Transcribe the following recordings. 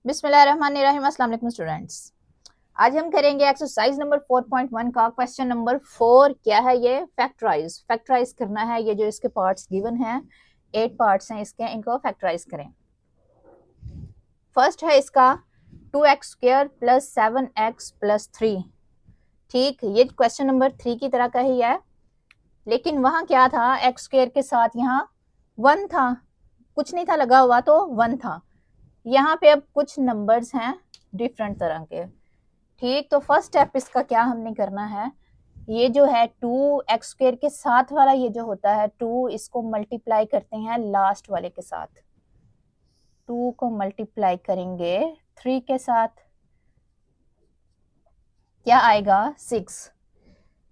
बिस्मिल्लाहिर्रहमानिर्रहीम। अस्सलाम वालेकुम स्टूडेंट्स। आज हम करेंगे एक्सरसाइज नंबर 4.1 का क्वेश्चन नंबर 4। क्या है ये? फैक्टराइज करना है। ये जो इसके पार्ट्स गिवन हैं, 8 पार्ट्स हैं इसके, इनको फैक्टराइज करें। फर्स्ट है इसका 2x² प्लस 7x प्लस 3। ठीक, ये क्वेश्चन नंबर 3 की तरह का ही है, लेकिन वहां क्या था, x² के साथ यहाँ 1 था, कुछ नहीं था लगा हुआ तो 1 था। यहाँ पे अब कुछ नंबर्स हैं डिफरेंट तरह के। ठीक, तो फर्स्ट स्टेप इसका क्या हमने करना है, ये जो है 2x² के साथ वाला ये जो होता है 2, इसको मल्टीप्लाई करते हैं लास्ट वाले के साथ। 2 को मल्टीप्लाई करेंगे 3 के साथ, क्या आएगा? 6।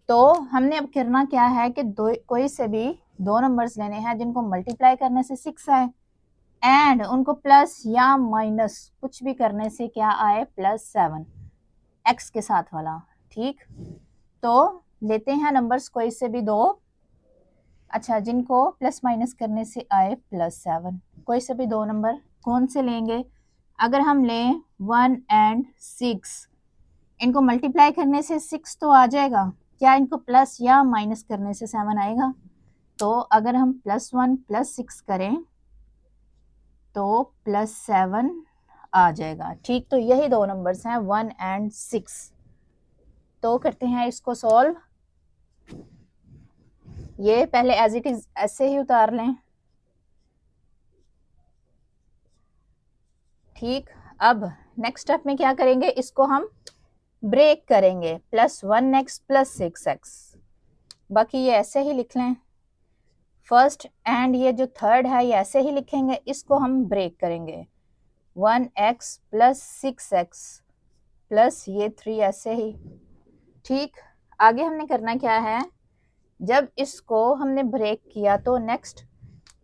तो हमने अब करना क्या है कि कोई से भी दो नंबर्स लेने हैं जिनको मल्टीप्लाई करने से 6 आए, एंड उनको प्लस या माइनस कुछ भी करने से क्या आए? +7 x के साथ वाला। ठीक, तो लेते हैं नंबर्स कोई से भी दो, अच्छा, जिनको प्लस माइनस करने से आए +7। कोई से भी दो नंबर कौन से लेंगे? अगर हम लें 1 एंड 6, इनको मल्टीप्लाई करने से 6 तो आ जाएगा, क्या इनको प्लस या माइनस करने से 7 आएगा? तो अगर हम +1 + 6 करें तो +7 आ जाएगा। ठीक, तो यही दो नंबर्स हैं 1 एंड 6। तो करते हैं इसको सॉल्व। ये पहले एज इट इज ऐसे ही उतार लें। ठीक, अब नेक्स्ट स्टेप में क्या करेंगे, इसको हम ब्रेक करेंगे, +1x + 6x। बाकी ये ऐसे ही लिख लें फर्स्ट, एंड ये जो थर्ड है ये ऐसे ही लिखेंगे, इसको हम ब्रेक करेंगे 1x + 6x प्लस ये 3 ऐसे ही। ठीक, आगे हमने करना क्या है, जब इसको हमने ब्रेक किया तो नेक्स्ट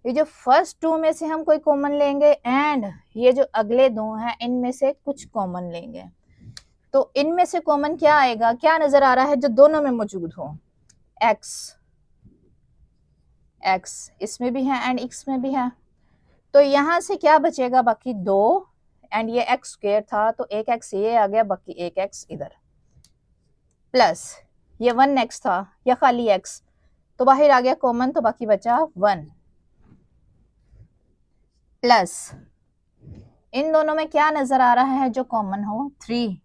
ये जो फर्स्ट 2 में से हम कोई कॉमन लेंगे, एंड ये जो अगले दो हैं इनमें से कुछ कॉमन लेंगे। तो इनमें से कॉमन क्या आएगा, क्या नजर आ रहा है जो दोनों में मौजूद हो? x इसमें भी है एंड x में भी है। तो यहां से क्या बचेगा? बाकी 2, एंड ये x² था तो एक x ये आ गया, बाकी एक x इधर, प्लस ये 1x था या खाली x, तो बाहर आ गया कॉमन, तो बाकी बचा 1, प्लस इन दोनों में क्या नजर आ रहा है जो कॉमन हो? 3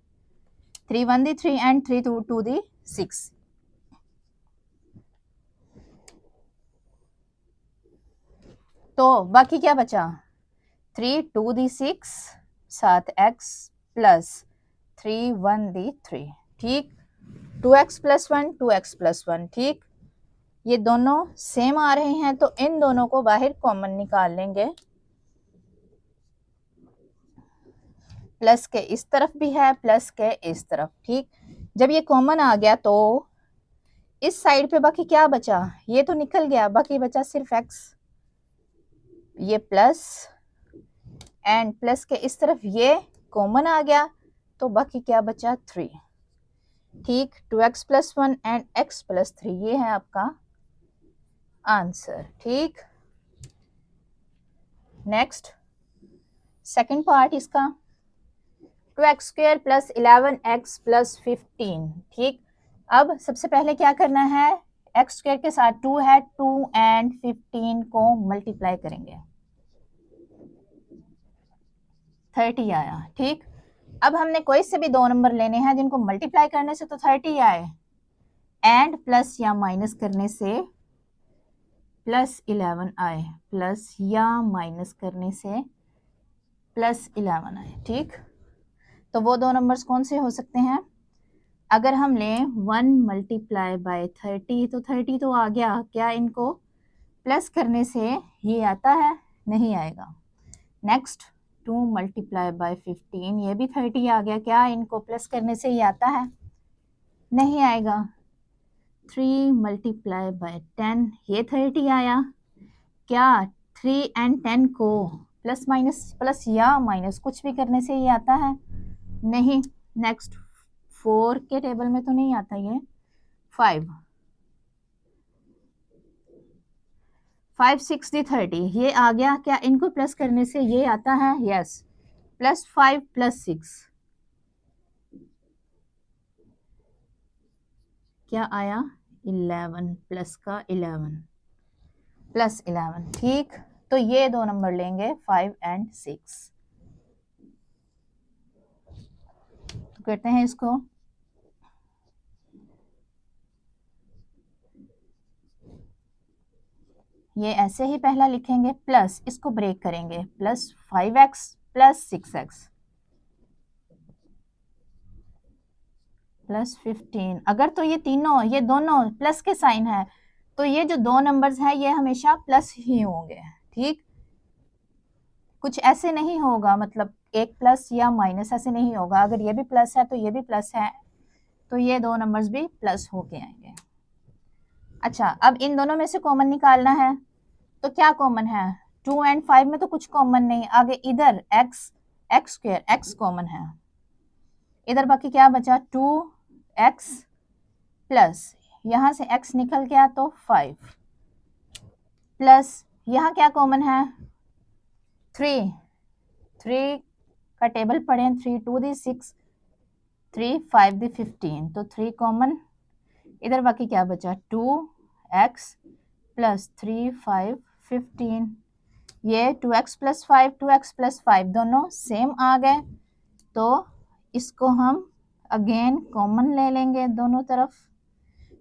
1 दी 3 एंड 3 2 दी 6। तो बाकी क्या बचा? 3 2 दी 6 7x प्लस 3 1 दी 3। ठीक, 2x + 1 2x + 1। ठीक, ये दोनों सेम आ रहे हैं तो इन दोनों को बाहर कॉमन निकाल लेंगे। प्लस के इस तरफ भी है, प्लस के इस तरफ। ठीक, जब ये कॉमन आ गया तो इस साइड पे बाकी क्या बचा? ये तो निकल गया, बाकी बचा सिर्फ x, ये प्लस, एंड प्लस के इस तरफ ये कॉमन आ गया तो बाकी क्या बचा? 3। ठीक, 2x + 1 एंड x + 3, ये है आपका आंसर। ठीक, नेक्स्ट सेकंड पार्ट इसका 2x² + 11x + 15। ठीक, अब सबसे पहले क्या करना है, x² के साथ 2 है, 2 एंड 15 को मल्टीप्लाई करेंगे, 30 आया। ठीक, अब हमने कोई से भी दो नंबर लेने हैं जिनको मल्टीप्लाई करने से तो 30 आए, एंड प्लस या माइनस करने से +11 आए, प्लस या माइनस करने से +11 आए। ठीक, तो वो दो नंबर्स कौन से हो सकते हैं? अगर हम लें 1 × 30 तो 30 तो आ गया, क्या इनको प्लस करने से ये आता है? नहीं आएगा। नेक्स्ट 2 × 15, ये भी 30 आ गया, क्या इनको प्लस करने से ये आता है? नहीं आएगा। 3 × 10, ये 30 आया, क्या 3 एंड 10 को प्लस माइनस प्लस या माइनस कुछ भी करने से ये आता है? नहीं। नेक्स्ट 4 के टेबल में तो नहीं आता ये। 5 6 × 30, ये आ गया, क्या इनको प्लस करने से ये आता है? यस। प्लस 5 प्लस 6 क्या आया 11 प्लस का 11 प्लस 11। ठीक, तो ये दो नंबर लेंगे 5 एंड 6। तो करते हैं इसको। ये ऐसे ही पहला लिखेंगे प्लस इसको ब्रेक करेंगे plus 5x plus 6x plus 15। अगर तो ये तीनों ये दोनों प्लस के साइन है तो ये जो दो नंबर्स हैं ये हमेशा प्लस ही होंगे। ठीक, कुछ ऐसे नहीं होगा, मतलब एक प्लस या माइनस ऐसे नहीं होगा। अगर ये भी प्लस है तो ये भी प्लस है, तो ये दो नंबर्स भी प्लस होके आएंगे। अच्छा, अब इन दोनों में से कॉमन निकालना है, तो क्या कॉमन है? 2 एंड 5 में तो कुछ कॉमन नहीं। आगे इधर x स्क्वायर x कॉमन है, इधर बाकी क्या बचा 2x प्लस यहां से x निकल गया तो 5 प्लस यहां क्या कॉमन है 3 का टेबल पढ़ें 3 2 दी 6 3 5 दी 15 तो 3 कॉमन। इधर बाकी क्या बचा 2x प्लस 3 5 15। ये 2x प्लस 5 दोनों सेम आ गए, तो इसको हम अगेन कॉमन ले लेंगे दोनों तरफ,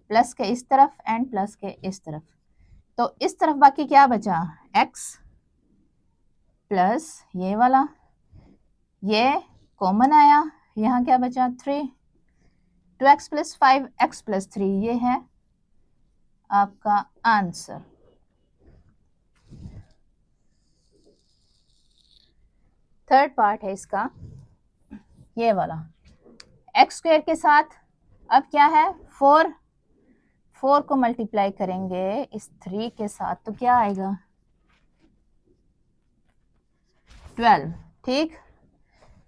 प्लस के इस तरफ एंड प्लस के इस तरफ। तो इस तरफ बाकी क्या बचा x प्लस ये वाला, ये कॉमन आया, यहाँ क्या बचा 3 2x प्लस 5 x प्लस 3। ये है आपका आंसर। थर्ड पार्ट है इसका ये वाला, एक्स स्क्वायर के साथ अब क्या है 4 को मल्टीप्लाई करेंगे इस 3 के साथ तो क्या आएगा 12। ठीक,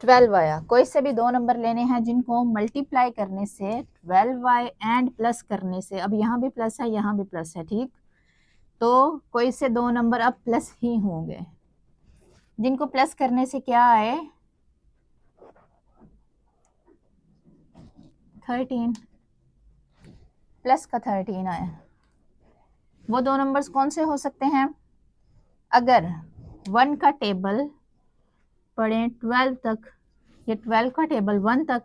12 आया। कोई से भी दो नंबर लेने हैं जिनको मल्टीप्लाई करने से 12y एंड प्लस करने से, अब यहाँ भी प्लस है यहाँ भी प्लस है। ठीक, तो कोई से दो नंबर अब प्लस ही होंगे, जिनको प्लस करने से क्या आए 13 प्लस का 13 आया। वो दो नंबर्स कौन से हो सकते हैं? अगर 1 का टेबल पढ़ें 12 तक, ये 12 का टेबल 1 तक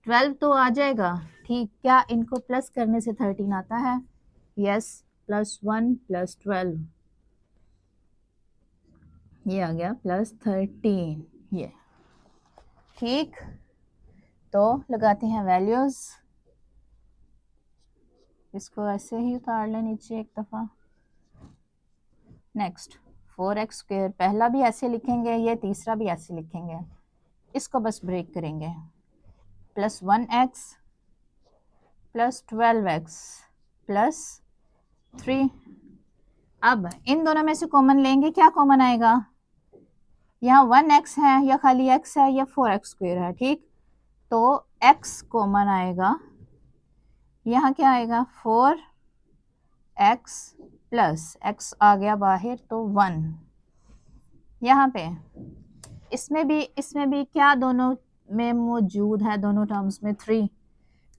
12 तो आ जाएगा। ठीक, क्या इनको प्लस करने से 13 आता है? यस, प्लस 1 प्लस 12 ये आ गया प्लस 13 ये। ठीक, तो लगाते हैं वैल्यूज, इसको ऐसे ही उतार लें नीचे एक दफ़ा। नेक्स्ट 4x स्क्वायर, पहला भी ऐसे लिखेंगे, ये तीसरा भी ऐसे लिखेंगे, इसको बस ब्रेक करेंगे plus 1x plus 12x plus 3। अब इन दोनों में से कॉमन लेंगे, क्या कॉमन आएगा? यहाँ 1x है या खाली x है या 4x स्क्वायर है। ठीक, तो x कॉमन आएगा, यहाँ क्या आएगा 4x प्लस x आ गया बाहर तो 1। यहाँ पे इसमें भी क्या दोनों में मौजूद है, दोनों टर्म्स में 3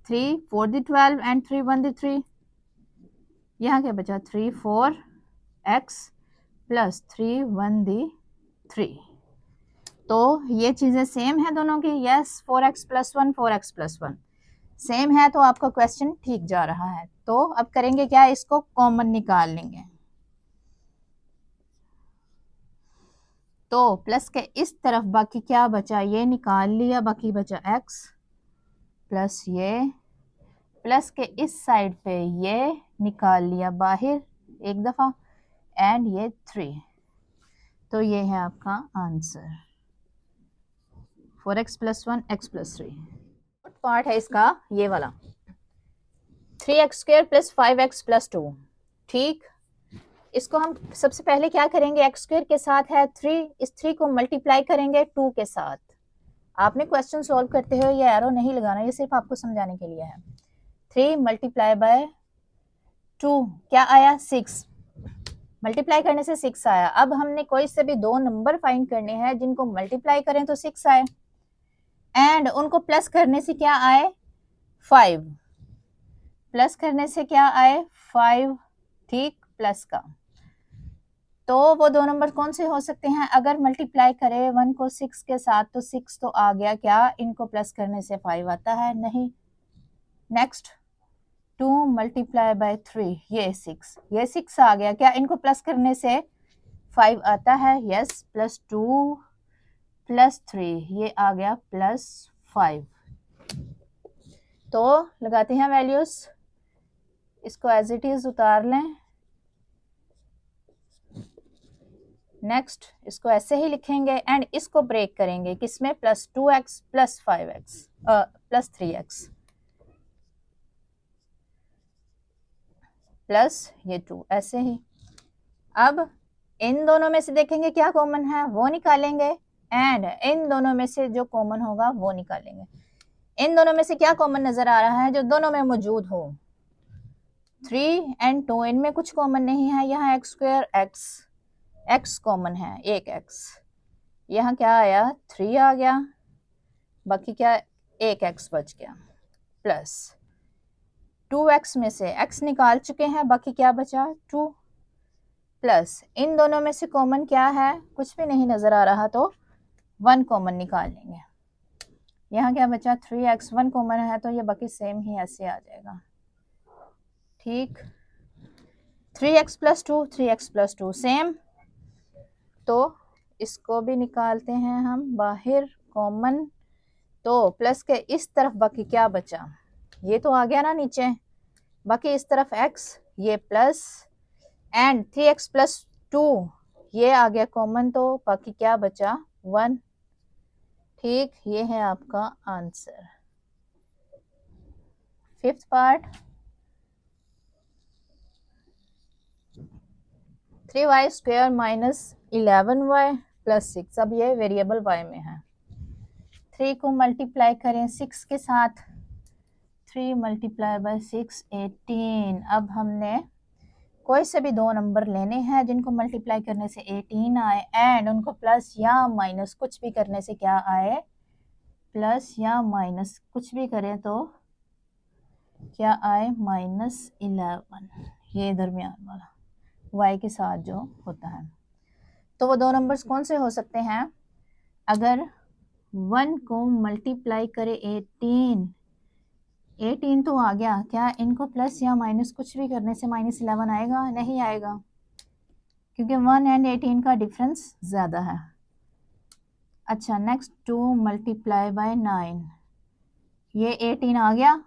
4 दी 12 एंड 3 1 दी 3। यहाँ क्या बचा 3 4x प्लस 3 1 दी 3। तो ये चीज़ें सेम है दोनों की। Yes, 4x plus 1 4x plus 1 same है, तो आपका क्वेश्चन ठीक जा रहा है। तो अब करेंगे क्या, इसको कॉमन निकाल लेंगे। तो प्लस के इस तरफ बाकी क्या बचा, ये निकाल लिया, बाकी बचा x प्लस ये, प्लस के इस साइड पे ये निकाल लिया बाहर एक दफ़ा एंड ये 3। तो ये है आपका answer 4x plus 1 x plus 3। Part है इसका ये वाला 3x square plus 5x plus 2। ठीक, इसको हम सबसे पहले क्या करेंगे, x स्क्वायर के साथ है 3, इस 3 को मल्टीप्लाई करेंगे 2 के साथ। आपने क्वेश्चन सॉल्व करते हुए ये एरो नहीं लगाना, ये सिर्फ आपको समझाने के लिए है। 3 मल्टीप्लाई बाय 2 क्या आया 6 मल्टीप्लाई करने से 6 आया। अब हमने कोई से भी दो नंबर फाइंड करने हैं जिनको मल्टीप्लाई करें तो 6 आए एंड उनको प्लस करने से क्या आए 5, प्लस करने से क्या आए 5, ठीक, प्लस का। तो वो दो नंबर कौन से हो सकते हैं? अगर मल्टीप्लाई करें 1 को 6 के साथ तो 6 तो आ गया, क्या इनको प्लस करने से 5 आता है? नहीं। नेक्स्ट 2 मल्टीप्लाई बाय 3, ये 6 आ गया, क्या इनको प्लस करने से 5 आता है? यस, प्लस 2 प्लस 3, ये आ गया प्लस 5। तो लगाते हैं वैल्यूज, इसको एज इट इज उतार लें। नेक्स्ट इसको ऐसे ही लिखेंगे एंड इसको ब्रेक करेंगे किसमें? Plus 2x plus 5x plus 3x plus ये 2, ऐसे ही। अब इन दोनों में से देखेंगे क्या कॉमन है, वो निकालेंगे एंड इन दोनों में से जो कॉमन होगा वो निकालेंगे। इन दोनों में से क्या कॉमन नजर आ रहा है जो दोनों में मौजूद हो? 3 एंड 2, इनमें कुछ कॉमन नहीं है। यहाँ एक्स स्क्वायर एक्स कॉमन है, एक x। यहाँ क्या आया 3 आ गया, बाकी क्या एक x बच गया, प्लस 2x में से x निकाल चुके हैं, बाकी क्या बचा 2, प्लस इन दोनों में से कॉमन क्या है? कुछ भी नहीं नजर आ रहा तो 1 कॉमन निकाल लेंगे। यहाँ क्या बचा 3x, 1 कॉमन है तो ये बाकी सेम ही ऐसे आ जाएगा, ठीक। 3x plus 2, 3x plus 2 same, तो इसको भी निकालते हैं हम बाहर कॉमन। तो प्लस के इस तरफ बाकी क्या बचा? ये तो आ गया ना नीचे, बाकी इस तरफ x, ये प्लस एंड 3x प्लस 2 ये आ गया कॉमन, तो बाकी क्या बचा 1, ठीक। ये है आपका answer. 5th part 3y square minus 11y plus 6। अब ये वेरिएबल y में है। 3 को मल्टीप्लाई करें 6 के साथ, 3 मल्टीप्लाई बाय 6 18। अब हमने कोई से भी दो नंबर लेने हैं जिनको मल्टीप्लाई करने से 18 आए एंड उनको प्लस या माइनस कुछ भी करने से क्या आए? प्लस या माइनस कुछ भी करें तो क्या आए? -11, ये दरमियान वाला y के साथ जो होता है। तो वो दो नंबर्स कौन से हो सकते हैं? अगर 1 को मल्टीप्लाई करे 18 तो आ गया, क्या इनको प्लस या माइनस कुछ भी करने से -11 आएगा? नहीं आएगा, क्योंकि 1 एंड 18 का डिफरेंस ज़्यादा है। अच्छा, नेक्स्ट 2 मल्टीप्लाई बाय 9, ये 18 आ गया,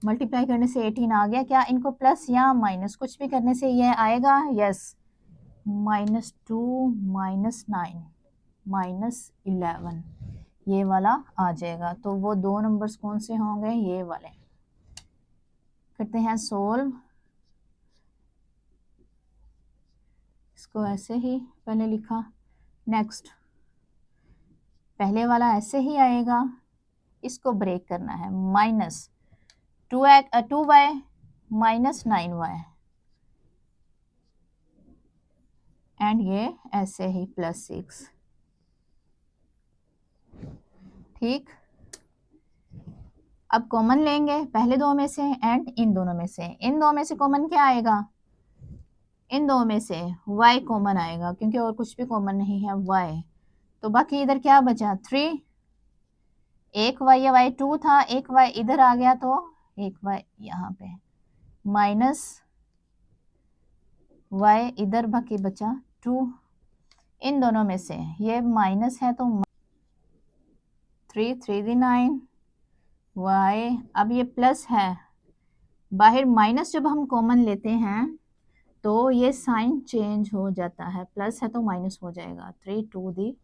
मल्टीप्लाई करने से 18 आ गया, क्या इनको प्लस या माइनस कुछ भी करने से ये आएगा? यस, -2 -9 -11 ये वाला आ जाएगा। तो वो दो नंबर्स कौन से होंगे? ये वाले। करते हैं सोल्व, इसको ऐसे ही पहले लिखा, नेक्स्ट पहले वाला ऐसे ही आएगा, इसको ब्रेक करना है, -2y -9y एंड ये ऐसे ही +6, ठीक। अब कॉमन लेंगे पहले दो में से एंड इन दोनों में से। इन दो में से कॉमन क्या आएगा? इन दो में से y कॉमन आएगा, क्योंकि और कुछ भी कॉमन नहीं है y। तो बाकी इधर क्या बचा 3, एक y या y2 था, एक y इधर आ गया तो एक y यहाँ पे, माइनस y इधर, बाकी बचा 2। इन दोनों में से ये माइनस है तो 3 3 9 y, अब ये प्लस है, बाहर माइनस जब हम कॉमन लेते हैं तो ये साइन चेंज हो जाता है, प्लस है तो माइनस हो जाएगा, 3 2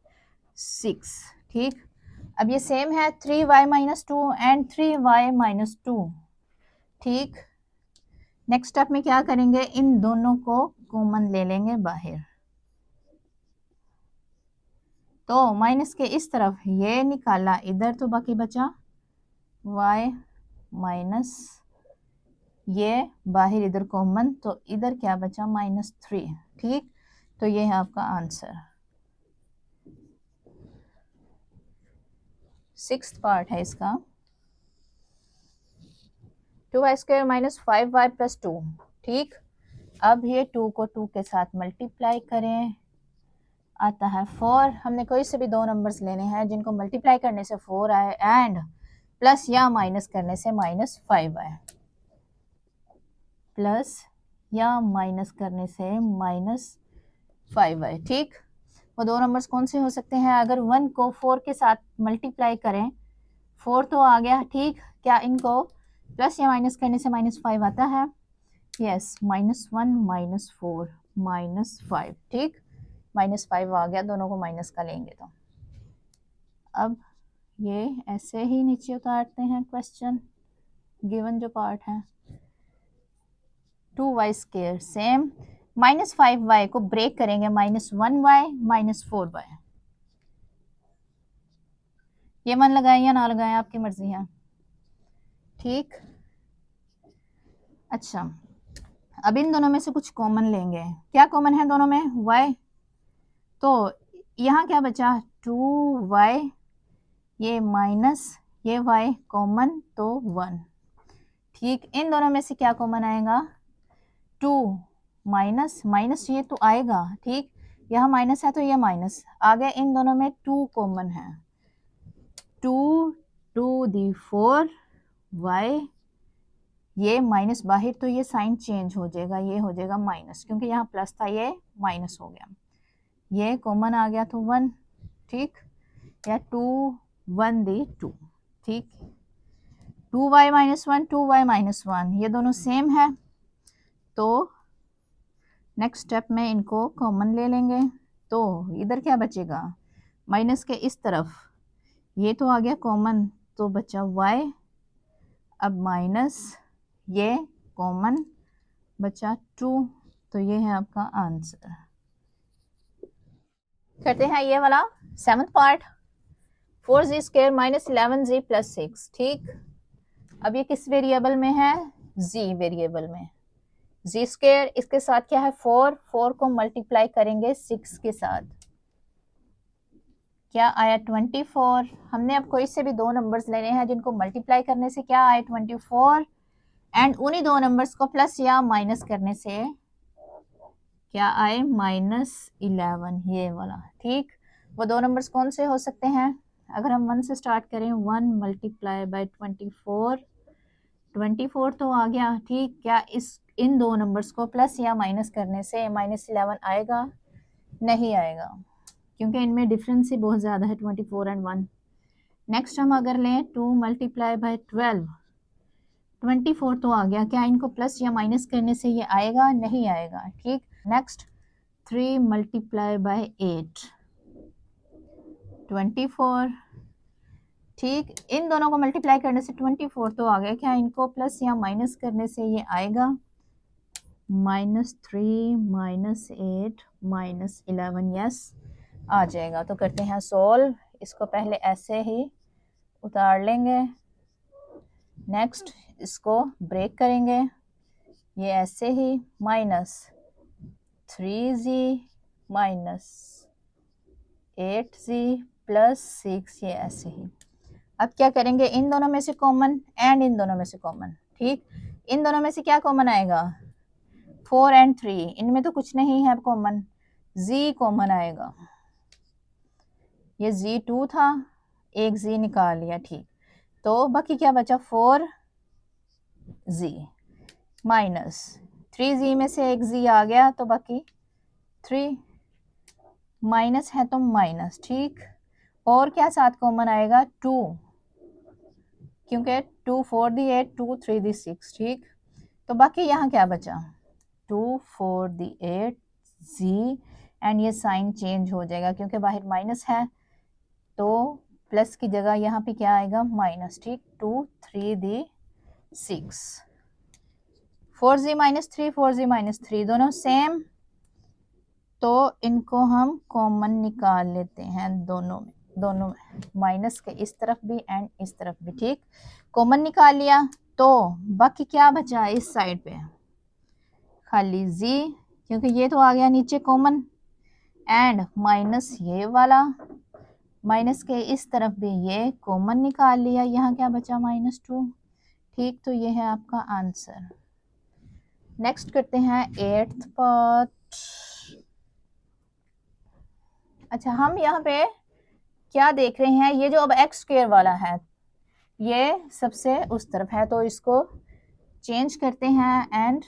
6, ठीक। अब ये सेम है 3y -2 एंड 3y -2, ठीक। नेक्स्ट स्टेप में क्या करेंगे? इन दोनों को कॉमन ले लेंगे बाहर, तो माइनस के इस तरफ ये निकाला इधर, तो बाकी बचा y ये बाहर इधर कॉमन, तो इधर क्या बचा -3। ठीक, तो ये है आपका आंसर। 6th पार्ट है इसका। 2y² - 5y + 2। ठीक, अब ये 2 को 2 के साथ मल्टीप्लाई करें, आता है 4। हमने कोई से भी दो नंबर्स लेने हैं जिनको मल्टीप्लाई करने से 4 आए एंड प्लस या माइनस करने से -5 आए, प्लस या माइनस करने से -5 आए। ठीक, वो दो नंबर्स कौन से हो सकते हैं? अगर 1 को 4 के साथ मल्टीप्लाई करें, 4 तो आ गया। ठीक, क्या इनको प्लस या माइनस करने से -5 आता है? यस, -1 - 4 -5। ठीक, -5 आ गया, दोनों को माइनस का लेंगे तो। अब ये ऐसे ही नीचे उतारते हैं क्वेश्चन, गिवन जो पार्ट है। 2y² सेम, -5y को ब्रेक करेंगे, -1y - 4y। ये मन लगाएं या ना लगाएं, आपकी मर्जी है। ठीक, अच्छा, अब इन दोनों में से कुछ कॉमन लेंगे। क्या कॉमन है दोनों में? y। तो यहाँ क्या बचा? 2y, ये माइनस ये y कॉमन, तो 1। ठीक, इन दोनों में से क्या कॉमन आएगा? 2 माइनस माइनस, ये तो आएगा। ठीक, यहाँ माइनस है तो ये माइनस आ गया। इन दोनों में 2 कॉमन है, 2 टू 4 y, ये माइनस बाहर, तो ये साइन चेंज हो जाएगा, ये हो जाएगा माइनस, क्योंकि यहाँ प्लस था ये माइनस हो गया। ये कॉमन आ गया तो 1। ठीक, या 2 1 2। ठीक, 2y - 1 2y - 1, ये दोनों सेम है, तो नेक्स्ट स्टेप में इनको कॉमन ले लेंगे। तो इधर क्या बचेगा? माइनस के इस तरफ ये तो आ गया कॉमन, तो बचा y। अब माइनस ये कॉमन, बचा 2, तो ये है आपका आंसर। करते हैं ये वाला 7th पार्ट। 4z² - 11z + 6। ठीक, अब ये किस वेरिएबल में है? z वेरिएबल में। z², इसके साथ क्या है? 4 को मल्टीप्लाई करेंगे 6 के साथ, क्या आया? 24। हमने अब कोई से भी दो नंबर्स लेने हैं जिनको मल्टीप्लाई करने से क्या आए? 24, एंड उन्हीं दो नंबर्स को प्लस या माइनस करने से क्या आए? -11, ये वाला। ठीक, वो दो नंबर्स कौन से हो सकते हैं? अगर हम 1 से स्टार्ट करें, 1 × 24, 24 तो आ गया। ठीक, क्या इन दो नंबर्स को प्लस या माइनस करने से -11 आएगा? नहीं आएगा, क्योंकि इनमें डिफरेंस ही बहुत ज़्यादा है, 24 एंड 1। नेक्स्ट हम अगर लें 2 × 12, 24 तो आ गया। क्या इनको प्लस या माइनस करने से ये आएगा? नहीं आएगा। ठीक, नेक्स्ट 3 × 8, 24। ठीक, इन दोनों को मल्टीप्लाई करने से 24 तो आ गया। क्या इनको प्लस या माइनस करने से ये आएगा? -3 -8 -11, यस आ जाएगा। तो करते हैं सोल्व। इसको पहले ऐसे ही उतार लेंगे, नेक्स्ट इसको ब्रेक करेंगे, ये ऐसे ही -3z -8z + 6, ये ऐसे ही। अब क्या करेंगे? इन दोनों में से कॉमन एंड इन दोनों में से कॉमन। ठीक, इन दोनों में से क्या कॉमन आएगा? 4 एंड 3, इनमें तो कुछ नहीं है कॉमन, z कॉमन आएगा। ये z2 था, एक z निकाल लिया। ठीक, तो बाकी क्या बचा? 4z माइनस 3z में से एक z आ गया, तो बाकी 3 माइनस है तो माइनस। ठीक, और क्या साथ कॉमन आएगा? 2, क्योंकि 2 4 दी 8, 2 3 दी 6। ठीक, तो बाकी यहाँ क्या बचा? 2 4 दी 8 z, एंड ये साइन चेंज हो जाएगा क्योंकि बाहर माइनस है, तो प्लस की जगह यहाँ पे क्या आएगा? माइनस। ठीक, 2 3 दी 6, 4z - 3 4z - 3 दोनों सेम, तो इनको हम कॉमन निकाल लेते हैं दोनों में। दोनों माइनस के इस तरफ भी एंड इस तरफ भी, ठीक। कॉमन निकाल लिया तो बाकी क्या बचा इस साइड पे, खाली z, क्योंकि ये तो आ गया नीचे कॉमन, एंड माइनस ये वाला, माइनस के इस तरफ भी ये कॉमन निकाल लिया, यहाँ क्या बचा -2, ठीक। तो ये है आपका आंसर। नेक्स्ट करते हैं 8th पार्ट। अच्छा, हम यहाँ पे क्या देख रहे हैं, ये जो अब एक्स स्क्वायर वाला है ये सबसे उस तरफ है, तो इसको चेंज करते हैं एंड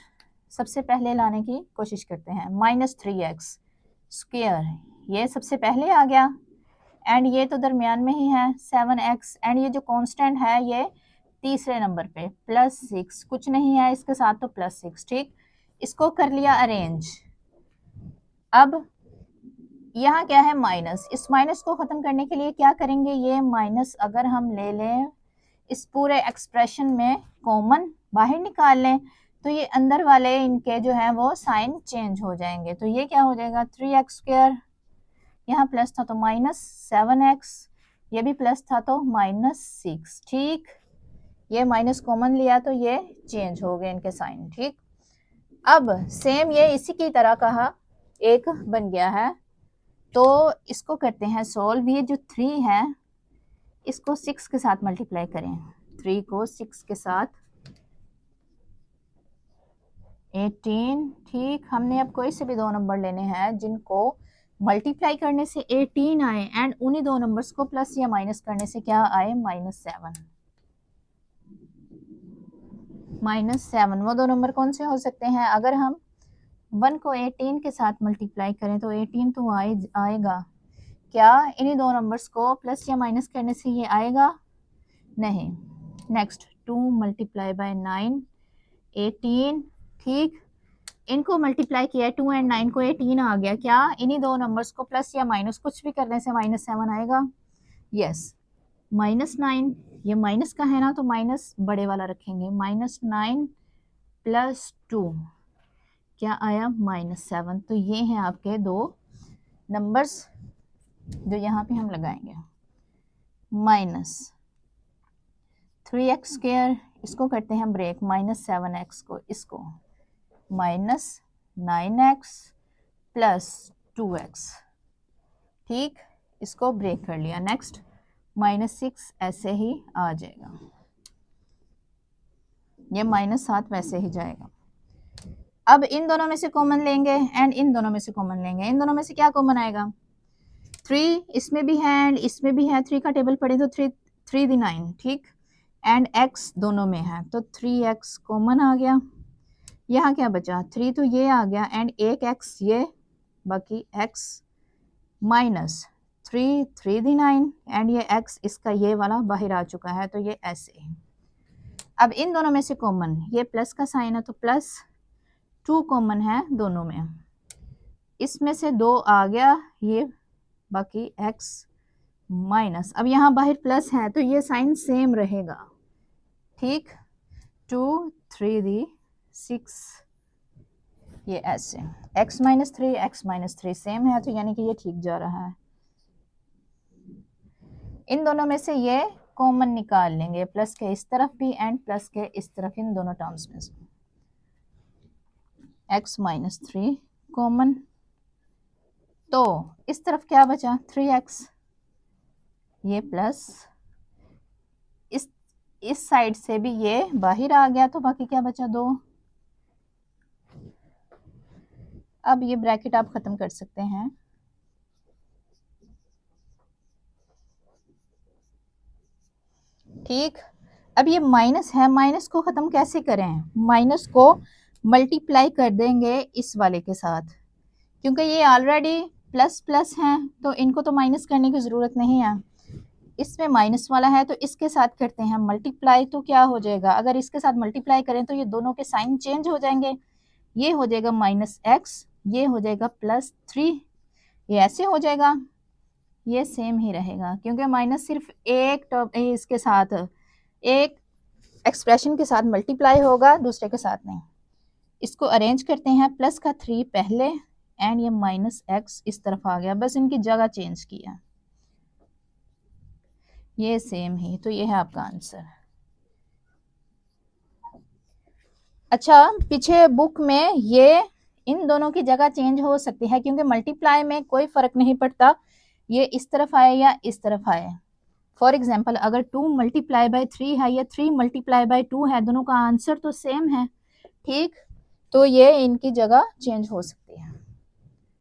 सबसे पहले लाने की कोशिश करते हैं। -3x स्क्वायर ये सबसे पहले आ गया, एंड ये तो दरमियान में ही है 7x, एंड ये जो कांस्टेंट है ये तीसरे नंबर पे +6, कुछ नहीं है इसके साथ तो +6, ठीक। इसको कर लिया अरेंज। अब यहाँ क्या है माइनस, इस माइनस को ख़त्म करने के लिए क्या करेंगे, ये माइनस अगर हम ले लें इस पूरे एक्सप्रेशन में कॉमन बाहर निकाल लें तो ये अंदर वाले इनके जो है वो साइन चेंज हो जाएंगे। तो ये क्या हो जाएगा 3x स्क्वायर, यहाँ प्लस था तो -7x, ये भी प्लस था तो -6, ठीक। ये माइनस कॉमन लिया तो ये चेंज हो गए इनके साइन, ठीक। अब सेम ये इसी की तरह कहा एक बन गया है, तो इसको करते हैं सोल्व। ये जो 3 है इसको 6 के साथ मल्टीप्लाई करें, 3 को 6 के साथ 18, ठीक। हमने अब कोई से भी दो नंबर लेने हैं जिनको मल्टीप्लाई करने से 18 आए एंड उन्हीं दो नंबर्स को प्लस या माइनस करने से क्या आए -7। -7 वो दो नंबर कौन से हो सकते हैं, अगर हम 1 को 18 के साथ मल्टीप्लाई करें तो 18 तो आएगा, क्या इन्हीं दो नंबर्स को प्लस या माइनस करने से ये आएगा, नहीं। नेक्स्ट 2 × 9 18, ठीक। इनको मल्टीप्लाई किया 2 एंड 9 को 18 आ गया, क्या इन्हीं दो नंबर्स को प्लस या माइनस कुछ भी करने से -7 आएगा, यस। -9 ये माइनस का है ना तो माइनस बड़े वाला रखेंगे, -9 + 2 क्या आया -7। तो ये हैं आपके दो नंबर्स जो यहाँ पे हम लगाएंगे। -3x स्क्वायर इसको करते हैं ब्रेक, -7x को इसको -9x + 2x, ठीक। इसको ब्रेक कर लिया। नेक्स्ट -6 ऐसे ही आ जाएगा, ये -7 वैसे ही जाएगा। अब इन दोनों में से कॉमन लेंगे एंड इन दोनों में से कॉमन लेंगे। इन दोनों में से क्या कॉमन आएगा, 3 इसमें भी है एंड इसमें भी है, 3 का टेबल पढ़े तो 3 × 9, ठीक। एंड x दोनों में है तो 3x कॉमन आ गया। यहाँ क्या बचा 3 तो ये आ गया एंड एक x ये, बाकी x -3 3 × 9 एंड ये x इसका ये वाला बाहर आ चुका है, तो ये ऐसे। अब इन दोनों में से कॉमन, ये प्लस का साइन है तो +2 कॉमन है दोनों में, इसमें से 2 आ गया ये, बाकी x माइनस, अब यहाँ बाहर प्लस है तो ये साइन सेम रहेगा, ठीक। 2 3 6 ये ऐसे, x -3 सेम है तो यानी कि ये ठीक जा रहा है। इन दोनों में से ये कॉमन निकाल लेंगे, प्लस के इस तरफ भी एंड प्लस के इस तरफ, इन दोनों टर्म्स में से x -3 कॉमन, तो इस तरफ क्या बचा 3x, ये प्लस इस साइड से भी ये बाहर आ गया तो बाकी क्या बचा 2। अब ये ब्रैकेट आप खत्म कर सकते हैं, ठीक। अब ये माइनस है, माइनस को खत्म कैसे करें, माइनस को मल्टीप्लाई कर देंगे इस वाले के साथ, क्योंकि ये ऑलरेडी प्लस प्लस हैं तो इनको तो माइनस करने की ज़रूरत नहीं है। इसमें माइनस वाला है तो इसके साथ करते हैं मल्टीप्लाई, तो क्या हो जाएगा, अगर इसके साथ मल्टीप्लाई करें तो ये दोनों के साइन चेंज हो जाएंगे, ये हो जाएगा -x, ये हो जाएगा +3, ये ऐसे हो जाएगा, ये सेम ही रहेगा क्योंकि माइनस सिर्फ एक टर्म इसके साथ एक एक्सप्रेशन के साथ मल्टीप्लाई होगा, दूसरे के साथ नहीं। इसको अरेंज करते हैं, प्लस का 3 पहले एंड ये -x इस तरफ आ गया, बस इनकी जगह चेंज किया। ये सेम ही, तो ये है आपका आंसर। अच्छा, पीछे बुक में ये इन दोनों की जगह चेंज हो सकती है, क्योंकि मल्टीप्लाई में कोई फर्क नहीं पड़ता ये इस तरफ आए या इस तरफ आए। फॉर एग्जाम्पल, अगर 2 मल्टीप्लाई बाय 3 है या 3 मल्टीप्लाई बाय 2 है, दोनों का आंसर तो सेम है, ठीक, तो ये इनकी जगह चेंज हो सकती है।